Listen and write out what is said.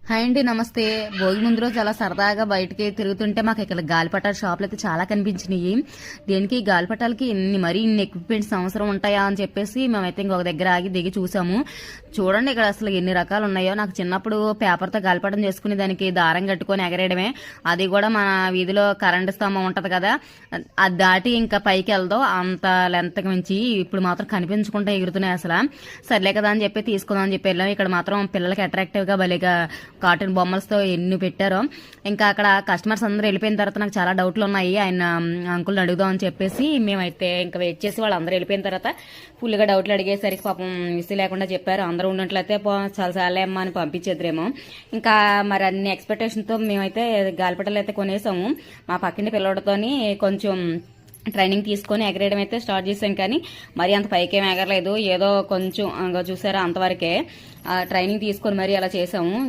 Hi అండి, నమస్తే. భోగి ముందు రోజు అలా సరదాగా బయటకి తిరుగుతుంటే మాకు ఇక్కడ గాలిపటాల షాపులు అయితే చాలా కనిపించినాయి. దేనికి గాలిపటాలకి ఇన్ని ఎక్విప్మెంట్స్ అవసరం ఉంటాయా అని చెప్పేసి మేమైతే ఇంకొక దగ్గర ఆగి దిగి చూసాము. చూడండి ఇక్కడ అసలు ఎన్ని రకాలు ఉన్నాయో. నాకు చిన్నప్పుడు పేపర్తో గాలిపటం చేసుకుని దానికి దారం కట్టుకొని ఎగరేయడమే. అది కూడా మన వీధిలో కరెంటు స్తంభం ఉంటది కదా, అది దాటి ఇంకా పైకి వెళ్దాం అంత లెంత్ మించి. ఇప్పుడు మాత్రం కనిపించకుండా ఎగురుతున్నాయి అసలు. సర్లే కదా అని చెప్పి తీసుకుందాం అని చెప్పి వెళ్ళాం. ఇక్కడ మాత్రం పిల్లలకి అట్రాక్టివ్ గా భలేగా కాటన్ బొమ్మలతో ఎన్ని పెట్టారో. ఇంకా అక్కడ కస్టమర్స్ అందరూ వెళ్ళిపోయిన తర్వాత నాకు చాలా డౌట్లు ఉన్నాయి. ఆయన అంకుల్ని అడుగుదాం అని చెప్పేసి మేమైతే ఇంకా వెయిట్ చేసి వాళ్ళందరూ వెళ్ళిపోయిన తర్వాత ఫుల్గా డౌట్లు అడిగేసరికి పాపం మిస్ లేకుండా చెప్పారు. అందరూ ఉన్నట్లయితే చాలా చాలా అమ్మ అని పంపించేద్దరేమో. ఇంకా మరి అన్ని ఎక్స్పెక్టేషన్తో మేమైతే గాలిపటాలు అయితే కొనేసాము. మా పక్కింటి పిల్లడితోని కొంచెం ట్రైనింగ్ తీసుకొని ఎగరేయడం అయితే స్టార్ట్ చేశాం. కానీ మరి అంత పైకేం ఎగరలేదు, ఏదో కొంచెం చూసారా అంతవరకే ట్రైనింగ్ తీసుకొని మరి అలా చేసాము.